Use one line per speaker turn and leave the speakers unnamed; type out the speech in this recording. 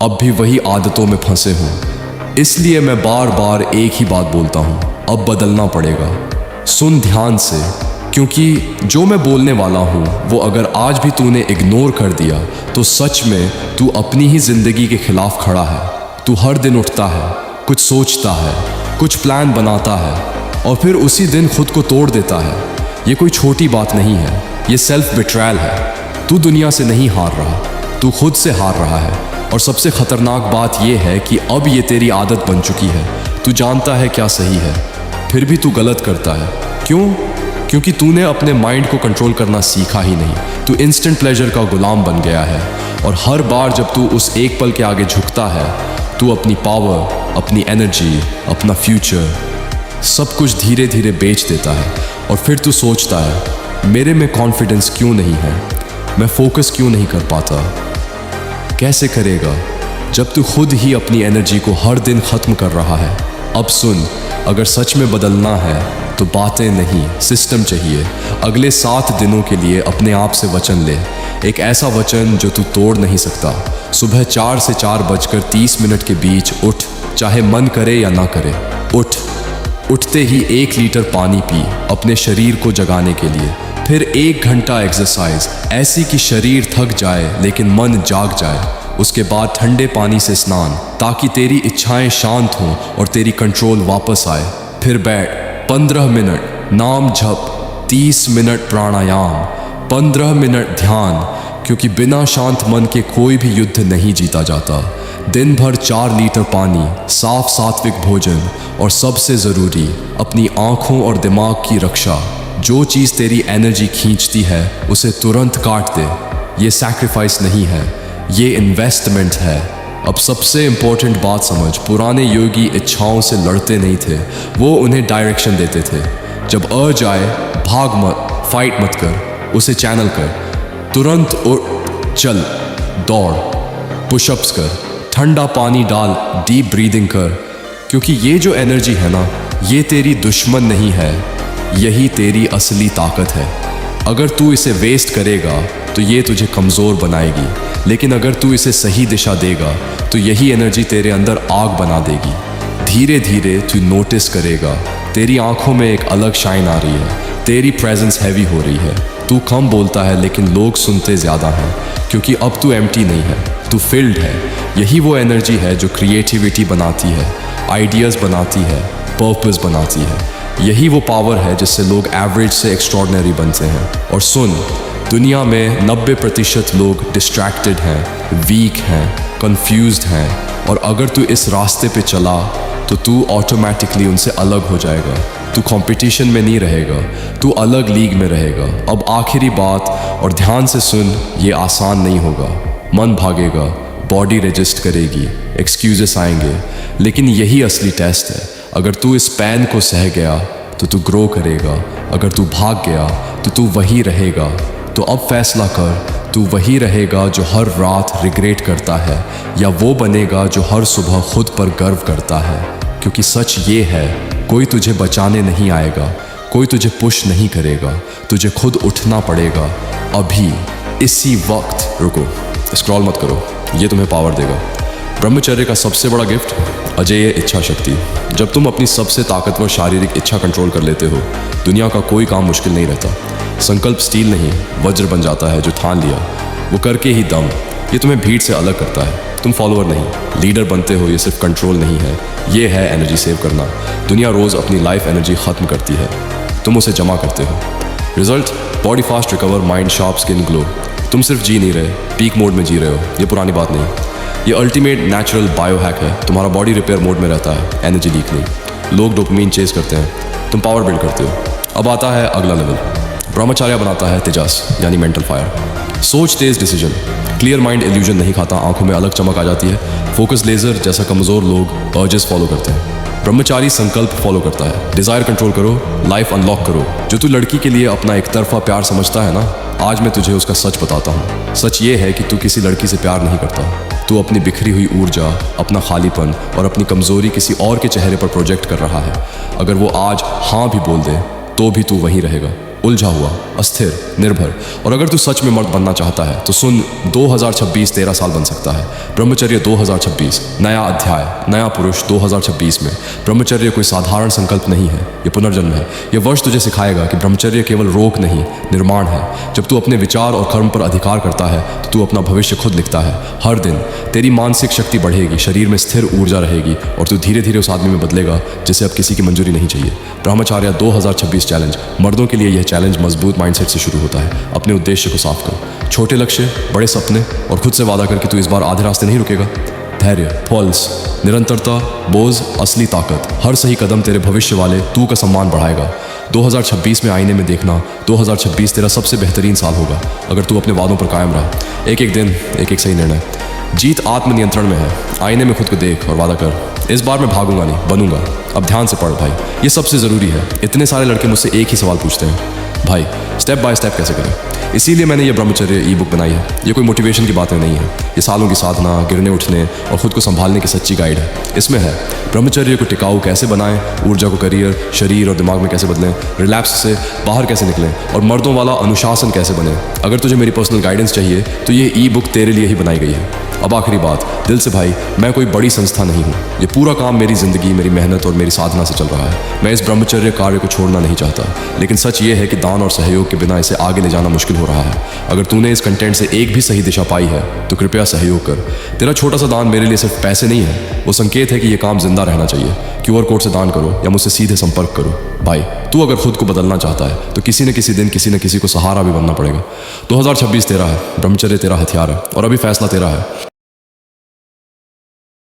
अब भी वही आदतों में फंसे हूँ। इसलिए मैं बार बार एक ही बात बोलता हूँ, अब बदलना पड़ेगा। सुन ध्यान से, क्योंकि जो मैं बोलने वाला हूँ वो अगर आज भी तूने इग्नोर कर दिया तो सच में तू अपनी ही जिंदगी के खिलाफ खड़ा है। तू हर दिन उठता है, कुछ सोचता है, कुछ प्लान बनाता है और फिर उसी दिन खुद को तोड़ देता है। ये कोई छोटी बात नहीं है, ये सेल्फ बिट्रायल है। तू दुनिया से नहीं हार रहा, तू खुद से हार रहा है। और सबसे खतरनाक बात यह है कि अब ये तेरी आदत बन चुकी है। तू जानता है क्या सही है, फिर भी तू गलत करता है। क्यों? क्योंकि तूने अपने माइंड को कंट्रोल करना सीखा ही नहीं। तू इंस्टेंट प्लेजर का गुलाम बन गया है और हर बार जब तू उस एक पल के आगे झुकता है, तू अपनी पावर, अपनी एनर्जी, अपना फ्यूचर, सब कुछ धीरे धीरे बेच देता है। और फिर तू सोचता है, मेरे में कॉन्फिडेंस क्यों नहीं है, मैं फोकस क्यों नहीं कर पाता। कैसे करेगा जब तू खुद ही अपनी एनर्जी को हर दिन ख़त्म कर रहा है। अब सुन, अगर सच में बदलना है तो बातें नहीं, सिस्टम चाहिए। अगले 7 दिनों के लिए अपने आप से वचन ले, एक ऐसा वचन जो तू तोड़ नहीं सकता। सुबह 4 से 4:30 के बीच उठ, चाहे मन करे या ना करे। उठते ही 1 लीटर पानी पी अपने शरीर को जगाने के लिए। फिर 1 घंटा एक्सरसाइज, ऐसी कि शरीर थक जाए लेकिन मन जाग जाए। उसके बाद ठंडे पानी से स्नान, ताकि तेरी इच्छाएं शांत हों और तेरी कंट्रोल वापस आए। फिर बैठ 15 मिनट नाम जप, 30 मिनट प्राणायाम, 15 मिनट ध्यान, क्योंकि बिना शांत मन के कोई भी युद्ध नहीं जीता जाता। दिन भर 4 लीटर पानी, साफ सात्विक भोजन और सबसे ज़रूरी अपनी आँखों और दिमाग की रक्षा। जो चीज़ तेरी एनर्जी खींचती है उसे तुरंत काट दे। ये सैक्रिफाइस नहीं है, ये इन्वेस्टमेंट है। अब सबसे इम्पोर्टेंट बात समझ, पुराने योगी इच्छाओं से लड़ते नहीं थे, वो उन्हें डायरेक्शन देते थे। जब अर्ज आए, भाग मत, फाइट मत कर, उसे चैनल कर। तुरंत उठ, चल, दौड़, पुशअप्स कर, ठंडा पानी डाल, डीप ब्रीदिंग कर। क्योंकि ये जो एनर्जी है ना, ये तेरी दुश्मन नहीं है, यही तेरी असली ताकत है। अगर तू इसे वेस्ट करेगा तो ये तुझे कमज़ोर बनाएगी, लेकिन अगर तू इसे सही दिशा देगा तो यही एनर्जी तेरे अंदर आग बना देगी। धीरे धीरे तू नोटिस करेगा, तेरी आंखों में एक अलग शाइन आ रही है, तेरी प्रेजेंस हैवी हो रही है। तू कम बोलता है लेकिन लोग सुनते ज़्यादा हैं, क्योंकि अब तू एम्प्टी नहीं है, तू फिल्ड है। यही वो एनर्जी है जो क्रिएटिविटी बनाती है, आइडियाज़ बनाती है, पर्पस बनाती है। यही वो पावर है जिससे लोग एवरेज से एक्स्ट्रॉर्डिनरी बनते हैं। और सुन, दुनिया में 90% लोग डिस्ट्रैक्टेड हैं, वीक हैं, कंफ्यूज्ड हैं। और अगर तू इस रास्ते पे चला तो तू ऑटोमेटिकली उनसे अलग हो जाएगा। तू कंपटीशन में नहीं रहेगा, तू अलग लीग में रहेगा। अब आखिरी बात, और ध्यान से सुन, ये आसान नहीं होगा। मन भागेगा, बॉडी रजिस्ट करेगी, एक्सक्यूजेस आएंगे, लेकिन यही असली टेस्ट है। अगर तू इस पैन को सह गया तो तू ग्रो करेगा। अगर तू भाग गया तो तू वही रहेगा। तो अब फैसला कर, तू वही रहेगा जो हर रात रिग्रेट करता है, या वो बनेगा जो हर सुबह खुद पर गर्व करता है। क्योंकि सच ये है, कोई तुझे बचाने नहीं आएगा, कोई तुझे पुश नहीं करेगा, तुझे खुद उठना पड़ेगा। अभी इसी वक्त रुको, स्क्रॉल मत करो, ये तुम्हें पावर देगा। ब्रह्मचर्य का सबसे बड़ा गिफ्ट, अजेय इच्छा शक्ति। जब तुम अपनी सबसे ताकतवर शारीरिक इच्छा कंट्रोल कर लेते हो, दुनिया का कोई काम मुश्किल नहीं रहता। संकल्प स्टील नहीं, वज्र बन जाता है। जो ठान लिया वो करके ही दम। ये तुम्हें भीड़ से अलग करता है। तुम फॉलोअर नहीं, लीडर बनते हो। ये सिर्फ कंट्रोल नहीं है, ये है एनर्जी सेव करना। दुनिया रोज़ अपनी लाइफ एनर्जी ख़त्म करती है, तुम उसे जमा करते हो। Result, body fast recover, mind sharp, skin glow. तुम सिर्फ जी नहीं रहे, पीक मोड में जी रहे हो। ये पुरानी बात नहीं, ये अल्टीमेट नेचुरल बायो हैक है। तुम्हारा बॉडी रिपेयर मोड में रहता है, एनर्जी लीक नहीं। लोग डोपामाइन चेस करते हैं, तुम पावर बिल्ड करते हो। अब आता है अगला लेवल। ब्रह्मचर्य बनाता है तेजस, यानी मेंटल फायर। सोच तेज, डिसीजन क्लियर। माइंड इल्यूजन नहीं खाता, आंखों में अलग चमक आ जाती है। फोकस लेजर जैसा कमज़ोर लोग अर्जेस फॉलो करते हैं। ब्रह्मचारी संकल्प फॉलो करता है, डिज़ायर कंट्रोल करो, लाइफ अनलॉक करो। जो तू लड़की के लिए अपना एक तरफा प्यार समझता है ना, आज मैं तुझे उसका सच बताता हूँ। सच ये है कि तू किसी लड़की से प्यार नहीं करता। तू अपनी बिखरी हुई ऊर्जा, अपना खालीपन और अपनी कमज़ोरी किसी और के चेहरे पर प्रोजेक्ट कर रहा है। अगर वो आज हाँ भी बोल दे तो भी तू वहीं रहेगा। उलझा हुआ, अस्थिर, निर्भर। और अगर तू सच में मर्द बनना चाहता है तो सुन, 2026 तेरा साल बन सकता है। ब्रह्मचर्य 2026, नया अध्याय, नया पुरुष 2026 में। ब्रह्मचर्य कोई साधारण संकल्प नहीं है, ये पुनर्जन्म है। ये वर्ष तुझे सिखाएगा कि ब्रह्मचर्य केवल रोक नहीं, निर्माण है। जब तू अपने विचार और कर्म पर अधिकार करता है तो तू अपना भविष्य खुद लिखता है। हर दिन तेरी मानसिक शक्ति बढ़ेगी, शरीर में स्थिर ऊर्जा रहेगी और तू धीरे धीरे उस आदमी में बदलेगा जिसे अब किसी की मंजूरी नहीं चाहिए। ब्रह्मचर्य 2026 चैलेंज। मर्दों के लिए यह चैलेंज मजबूत माइंडसेट से शुरू होता है। अपने उद्देश्य को साफ कर, छोटे लक्ष्य, बड़े सपने, और खुद से वादा कर कि तू इस बार आधे रास्ते नहीं रुकेगा। धैर्य, पल्स, निरंतरता, बोझ, असली ताकत। हर सही कदम तेरे भविष्य वाले तू का सम्मान बढ़ाएगा। 2026 में आईने में देखना, 2026 तेरा सबसे बेहतरीन साल होगा अगर तू अपने वादों पर कायम रहा। एक एक दिन, एक एक सही निर्णय। जीत आत्मनियंत्रण में है। आईने में खुद को देख और वादा कर, इस बार मैं भागूंगा नहीं, बनूंगा। अब ध्यान से पढ़ भाई, ये सबसे ज़रूरी है। इतने सारे लड़के मुझसे एक ही सवाल पूछते हैं, भाई स्टेप बाय स्टेप कैसे करें। इसीलिए मैंने ये ब्रह्मचर्य ई बुक बनाई है। ये कोई मोटिवेशन की बातें नहीं है, ये सालों की साधना, गिरने उठने और खुद को संभालने की सच्ची गाइड है। इसमें है ब्रह्मचर्य को टिकाऊ कैसे बनाएं, ऊर्जा को करियर, शरीर और दिमाग में कैसे बदलें, रिलैप्स से बाहर कैसे निकलें और मर्दों वाला अनुशासन कैसे बने। अगर तुझे मेरी पर्सनल गाइडेंस चाहिए तो ये ई बुक तेरे लिए ही बनाई गई है। अब आखिरी बात, दिल से भाई, मैं कोई बड़ी संस्था नहीं हूँ। ये पूरा काम मेरी ज़िंदगी, मेरी मेहनत और मेरी साधना से चल रहा है। मैं इस ब्रह्मचर्य कार्य को छोड़ना नहीं चाहता, लेकिन सच ये है कि दान और सहयोग के बिना इसे आगे ले जाना मुश्किल हो रहा है। अगर तूने इस कंटेंट से एक भी सही दिशा पाई है तो कृपया सहयोग कर। तेरा छोटा सा दान मेरे लिए सिर्फ पैसे नहीं है, वो संकेत है कि ये काम जिंदा रहना चाहिए। QR कोड से दान करो या मुझसे सीधे संपर्क करो। भाई, तू अगर खुद को बदलना चाहता है तो किसी न किसी दिन किसी न किसी को सहारा भी बनना पड़ेगा। 2026 तेरा है, ब्रह्मचर्य तेरा हथियार है और अभी फैसला तेरा है।